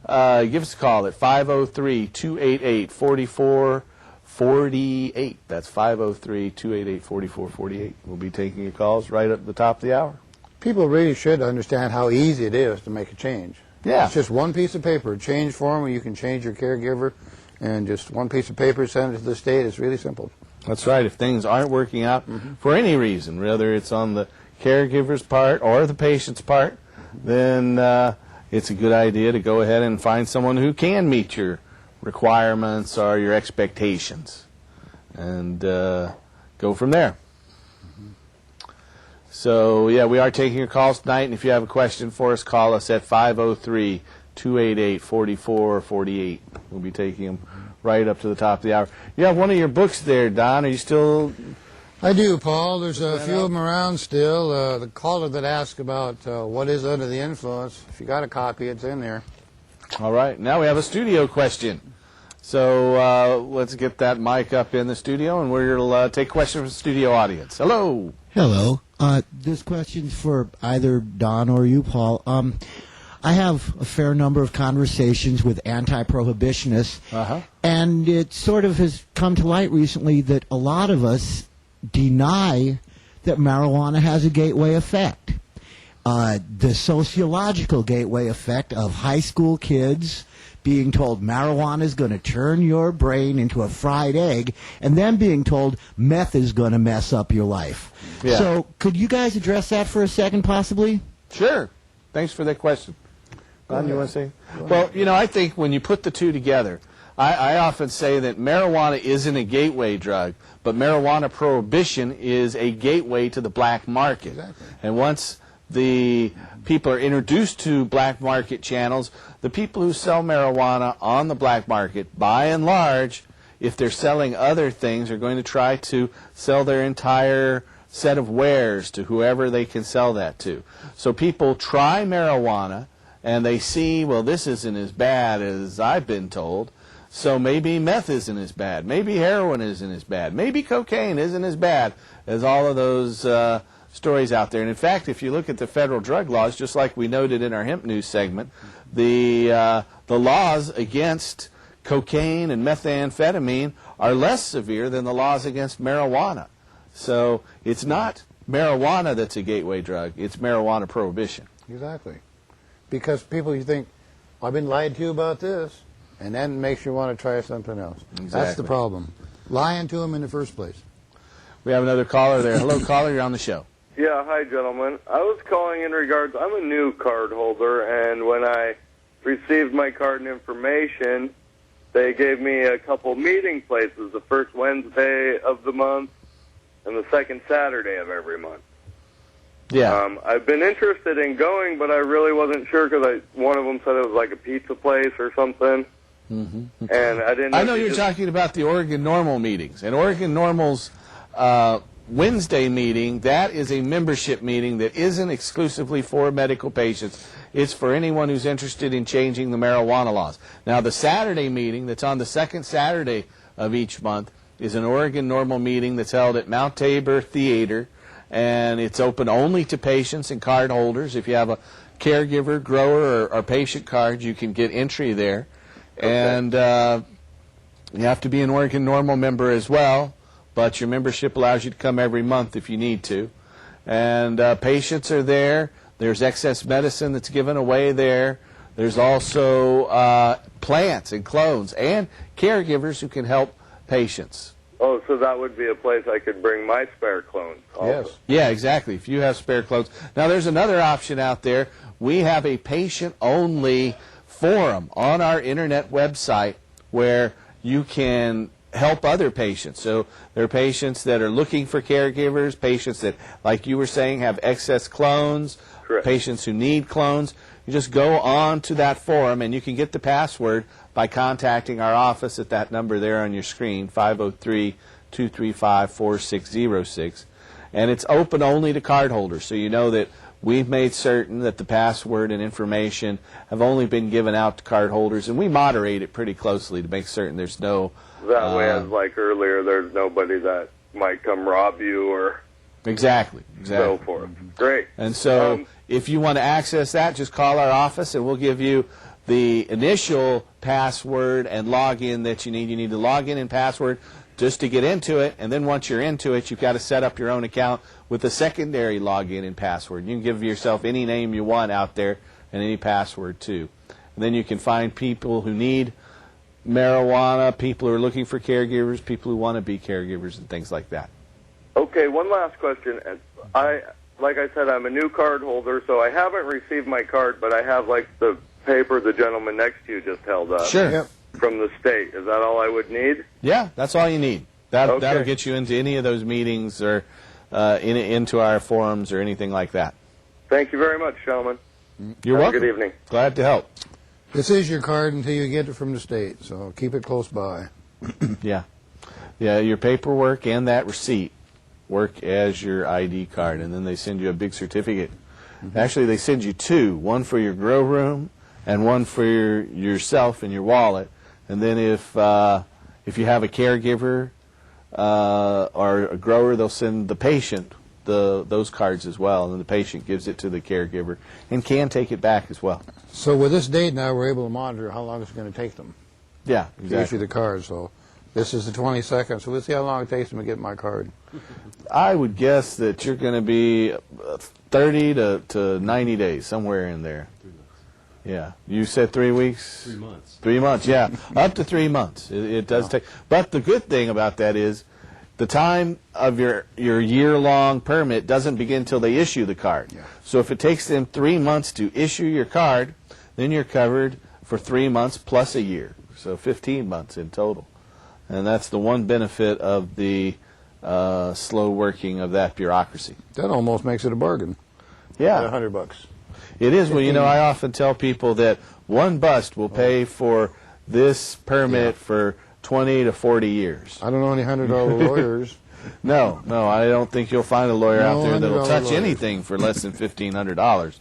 give us a call at 503-288-4448. That's 503-288-4448. We'll be taking your calls right at the top of the hour. People really should understand how easy it is to make a change. Yeah. It's just one piece of paper, a change form where you can change your caregiver, and just one piece of paper, send it to the state. It's really simple. That's right. If things aren't working out for any reason, whether it's on the caregiver's part or the patient's part, then it's a good idea to go ahead and find someone who can meet your requirements or your expectations and go from there. So, yeah, we are taking your calls tonight, and if you have a question for us, call us at 503-288-4448. We'll be taking them right up to the top of the hour. You have one of your books there, Don. Are you still... I do, Paul. There's a few of them around still. The caller that asked about what is under the influence, if you got a copy, it's in there. All right. Now we have a studio question. So let's get that mic up in the studio, and we'll take questions from the studio audience. Hello. Hello. This question's for either Don or you, Paul. I have a fair number of conversations with anti-prohibitionists, and it sort of has come to light recently that a lot of us deny that marijuana has a gateway effect. The sociological gateway effect of high school kids being told marijuana is going to turn your brain into a fried egg, and then being told meth is going to mess up your life. Yeah. So could you guys address that for a second, possibly? Sure. Thanks for that question. Don, you want to say? Well, you know, I think when you put the two together, I often say that marijuana isn't a gateway drug, but marijuana prohibition is a gateway to the black market. Exactly. And once the people are introduced to black market channels, the people who sell marijuana on the black market, by and large, if they're selling other things, are going to try to sell their entire set of wares to whoever they can sell that to. So people try marijuana, and they see, well, this isn't as bad as I've been told, so maybe meth isn't as bad, maybe heroin isn't as bad, maybe cocaine isn't as bad as all of those stories out there. And in fact, if you look at the federal drug laws, just like we noted in our hemp news segment, the laws against cocaine and methamphetamine are less severe than the laws against marijuana. So it's not marijuana that's a gateway drug, it's marijuana prohibition. Exactly. Because people, you think, I've been lied to about this, and then makes you want to try something else. Exactly. That's the problem. Lying to them in the first place. We have another caller there. Hello, caller, you're on the show. Yeah, hi, gentlemen. I was calling in regards, I'm a new card holder, and when I received my card and information, they gave me a couple meeting places, the first Wednesday of the month and the second Saturday of every month. Yeah. I've been interested in going, but I really wasn't sure because one of them said it was like a pizza place or something. Mm-hmm. And I didn't know. I know you're talking about the Oregon Normal meetings. And Oregon Normal's Wednesday meeting, that is a membership meeting that isn't exclusively for medical patients. It's for anyone who's interested in changing the marijuana laws. Now, the Saturday meeting that's on the second Saturday of each month is an Oregon Normal meeting that's held at Mount Tabor Theater, and it's open only to patients and card holders. If you have a caregiver, grower, or patient card, you can get entry there. Okay. And you have to be an Oregon Normal member as well, but your membership allows you to come every month if you need to. And patients are there. There's excess medicine that's given away there. There's also plants and clones and caregivers who can help patients. Oh, so that would be a place I could bring my spare clones also. Yes. Yeah, exactly, if you have spare clones. Now, there's another option out there. We have a patient-only forum on our internet website where you can help other patients. So there are patients that are looking for caregivers, patients that, like you were saying, have excess clones, correct, patients who need clones. You just go on to that forum, and you can get the password by contacting our office at that number there on your screen, 503-235-4606. And it's open only to card holders, so you know that we've made certain that the password and information have only been given out to card holders, and we moderate it pretty closely to make certain there's no... That way, as like earlier, there's nobody that might come rob you or... Exactly. So forth. Great. And so if you want to access that, just call our office, and we'll give you the initial password and login that you need. You need to log in and password just to get into it, and then once you're into it, you've got to set up your own account with a secondary login and password. You can give yourself any name you want out there and any password too. And then you can find people who need marijuana, people who are looking for caregivers, people who want to be caregivers, and things like that. Okay, one last question. Like I said, I'm a new card holder, so I haven't received my card, but I have like the paper the gentleman next to you just held up. Sure. Yep. From the state. Is that all I would need? Yeah, that's all you need. That'll Okay. get you into any of those meetings or into our forums or anything like that. Thank you very much, gentlemen. You're Have a welcome. good evening. Glad to help. This is your card until you get it from the state, so keep it close by. Yeah. Yeah, your paperwork and that receipt work as your ID card, and then they send you a big certificate. Actually, they send you two, one for your grow room and one for yourself and your wallet. And then if you have a caregiver or a grower, they'll send the patient those cards as well, and then the patient gives it to the caregiver and can take it back as well. So with this date now, we're able to monitor how long it's going to take them. Yeah, To exactly. issue the card. So this is the 22nd, so let's see how long it takes them to get my card. I would guess that you're going to be 30 to 90 days, somewhere in there. 3 months. Yeah. You said 3 weeks? 3 months. 3 months, yeah. Up to 3 months. It does take. But the good thing about that is the time of your year-long permit doesn't begin until they issue the card. Yeah. So if it takes them 3 months to issue your card, then you're covered for 3 months plus a year. So 15 months in total. And that's the one benefit of the slow working of that bureaucracy. That almost makes it a bargain. Yeah. At $100. It is. Well, you know, I often tell people that one bust will pay for this permit for 20 to 40 years. I don't know any $100 lawyers. No, I don't think you'll find a lawyer out there that'll touch lawyers. anything for less than $1,500.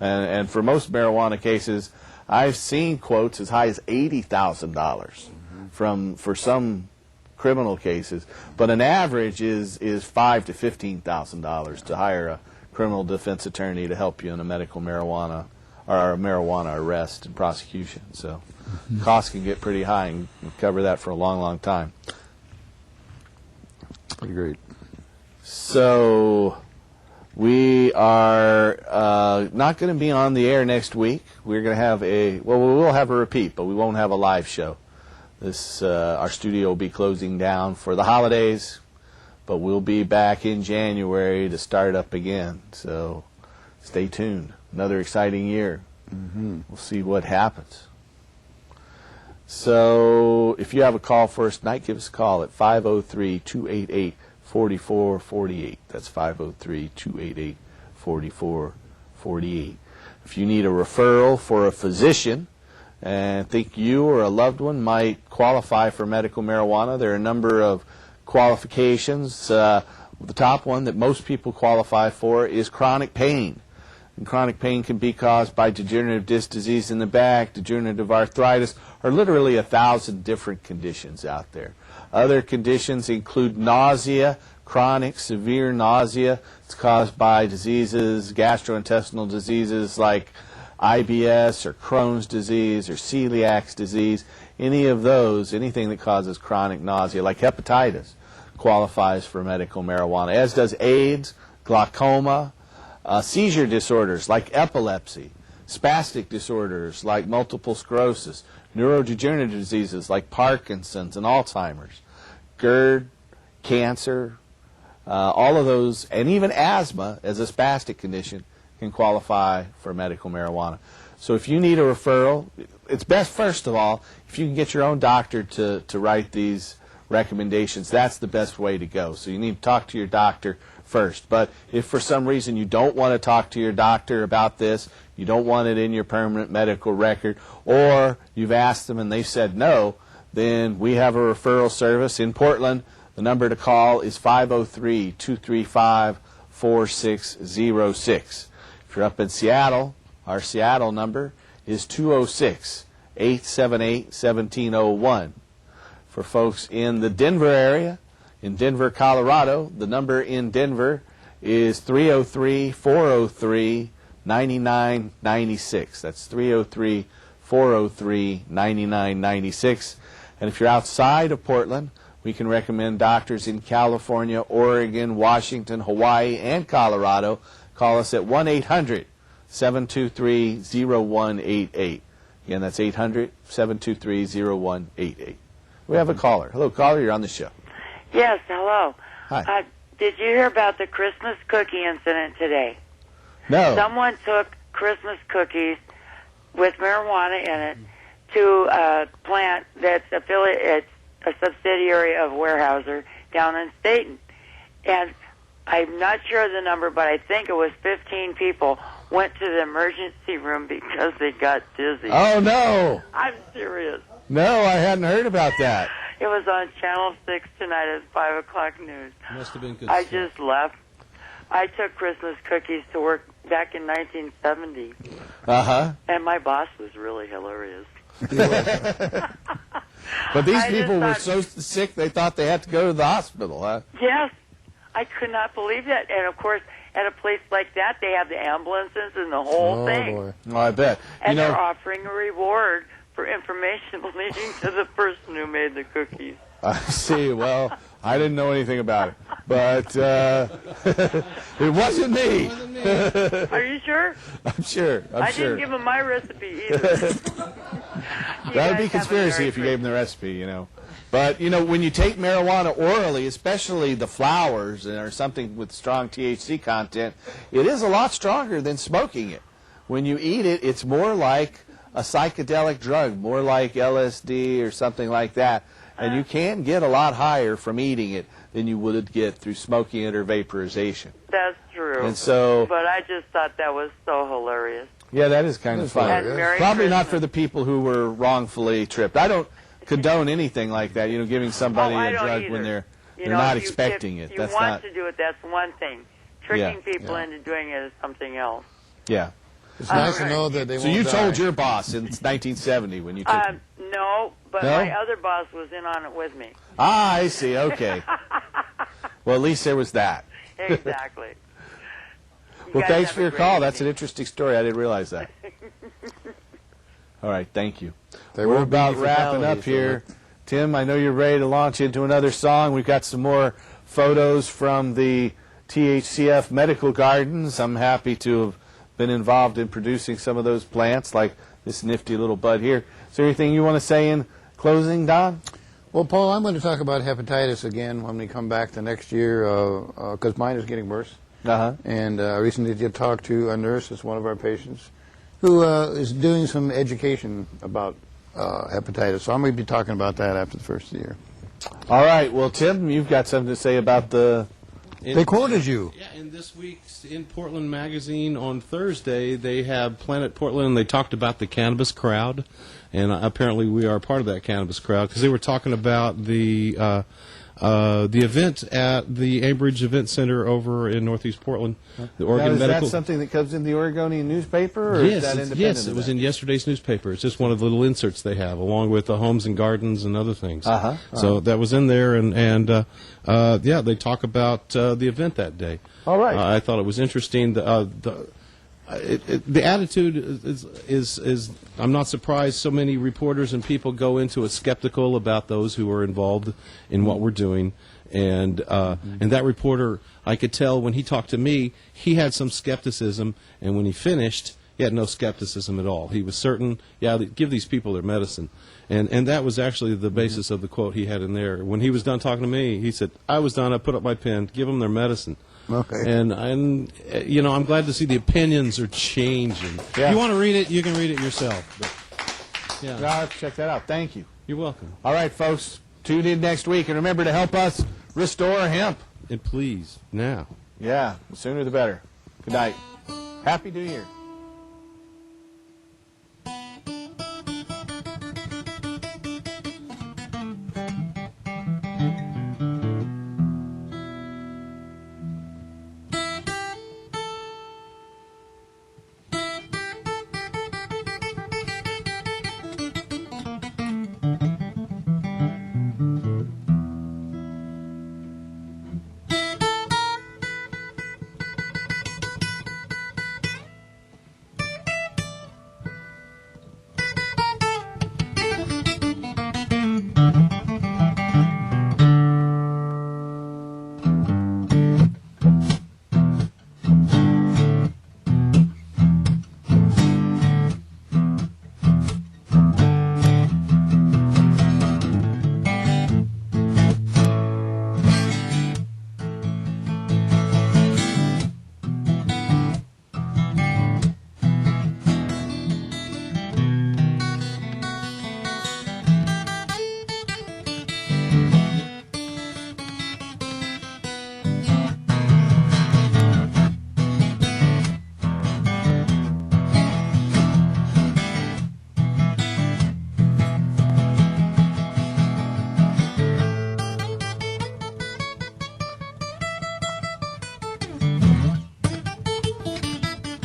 And for most marijuana cases, I've seen quotes as high as $80,000 for some criminal cases, but an average is $5,000 to $15,000 to hire a criminal defense attorney to help you in a medical marijuana or a marijuana arrest and prosecution. So costs can get pretty high, and cover that for a long, long time. Agreed. So we are not going to be on the air next week. We're going to have we will have a repeat, but we won't have a live show. Our studio will be closing down for the holidays, but we'll be back in January to start up again. So stay tuned. Another exciting year. We'll see what happens. So if you have a call for us tonight, give us a call at 503-288-4448. That's 503-288-4448. If you need a referral for a physician and think you or a loved one might qualify for medical marijuana, there are a number of qualifications. The top one that most people qualify for is chronic pain. And chronic pain can be caused by degenerative disc disease in the back, degenerative arthritis, or literally 1,000 different conditions out there. Other conditions include nausea, chronic severe nausea. It's caused by diseases, gastrointestinal diseases like IBS or Crohn's disease or celiac disease. Any of those, anything that causes chronic nausea like hepatitis qualifies for medical marijuana, as does AIDS, glaucoma, seizure disorders like epilepsy, spastic disorders like multiple sclerosis, neurodegenerative diseases like Parkinson's and Alzheimer's, GERD, cancer, all of those, and even asthma as a spastic condition can qualify for medical marijuana. So if you need a referral, it's best, first of all, if you can get your own doctor to write these recommendations. That's the best way to go. So you need to talk to your doctor first. But if for some reason you don't want to talk to your doctor about this, you don't want it in your permanent medical record, or you've asked them and they said no, then we have a referral service in Portland. The number to call is 503-235-4606. If you're up in Seattle, our Seattle number is 206-878-1701. For folks in the Denver area, in Denver, Colorado, the number in Denver is 303-403-9996. That's 303-403-9996. And if you're outside of Portland, we can recommend doctors in California, Oregon, Washington, Hawaii, and Colorado. Call us at 1-800-723-0188. Again, that's 800-723-0188. We have a caller. Hello, caller. You're on the show. Yes, hello. Hi. Did you hear about the Christmas cookie incident today? No. Someone took Christmas cookies with marijuana in it to a plant that's it's a subsidiary of Weyerhaeuser down in Staten. And I'm not sure of the number, but I think it was 15 people went to the emergency room because they got dizzy. Oh, no. I'm serious. No, I hadn't heard about that. It was on Channel 6 tonight at 5 o'clock news. Must have been good I stuff. just left. I took Christmas cookies to work back in 1970. Uh-huh. And my boss was really hilarious. But these people were so sick they thought they had to go to the hospital, huh? Yes. I could not believe that. And, of course, at a place like that, they have the ambulances and the whole thing. Boy. Oh, I bet. And they're offering a reward for information leading to the person who made the cookies. I see. Well, I didn't know anything about it. But it wasn't me. Are you sure? I'm sure. I didn't give them my recipe either. That would be conspiracy if you gave them the recipe, you know. But, you know, when you take marijuana orally, especially the flowers or something with strong THC content, it is a lot stronger than smoking it. When you eat it, it's more like a psychedelic drug, more like LSD or something like that. And you can get a lot higher from eating it than you would get through smoking it or vaporization. That's true. And so, but I just thought that was so hilarious. Yeah, that is kind of fun. Probably not for the people who were wrongfully tripped. I don't condone anything like that, you know, giving somebody a drug when they're not expecting it. If you want to do it, that's one thing. Tricking people into doing it is something else. Yeah. It's nice to know that they won't So you die. told your boss in 1970 when you took No, but No? my other boss was in on it with me. Ah, I see. Okay. Well, at least there was that. Exactly. Well, guys thanks have for a your great call. evening. That's an interesting story. I didn't realize that. All right, thank you. There We're will be about wrapping up fatalities, here. Tim, I know you're ready to launch into another song. We've got some more photos from the THCF Medical Gardens. I'm happy to have been involved in producing some of those plants, like this nifty little bud here. Is there anything you want to say in closing, Don? Well, Paul, I'm going to talk about hepatitis again when we come back the next year, because mine is getting worse. And I recently did talk to a nurse, that's one of our patients, who is doing some education about hepatitis. So I'm going to be talking about that after the first of the year. All right. Well, Tim, you've got something to say about the... They quoted you. Yeah, in this week's In Portland magazine on Thursday, they have Planet Portland, and they talked about the cannabis crowd, and apparently we are part of that cannabis crowd, because they were talking about the event at the Ambridge Event Center over in Northeast Portland. The Oregon Now, is Medical. that something that comes in the Oregonian newspaper, or Yes, is that it's- independent yes, of it was that? in yesterday's newspaper. It's just one of the little inserts they have, along with the homes and gardens and other things. So that was in there, and yeah, they talk about the event that day. All right. I thought it was interesting. The attitude is I'm not surprised so many reporters and people go into it skeptical about those who are involved in what we're doing. And that reporter, I could tell when he talked to me, he had some skepticism, and when he finished, he had no skepticism at all. He was certain, yeah, give these people their medicine. And that was actually the basis of the quote he had in there. When he was done talking to me, he said, I was done, I put up my pen, give them their medicine. Okay. And you know, I'm glad to see the opinions are changing. Yeah. If you want to read it, you can read it yourself. But, yeah. I'll have to check that out. Thank you. You're welcome. All right, folks, tune in next week, and remember to help us restore hemp. And please, now. Yeah, the sooner the better. Good night. Happy New Year.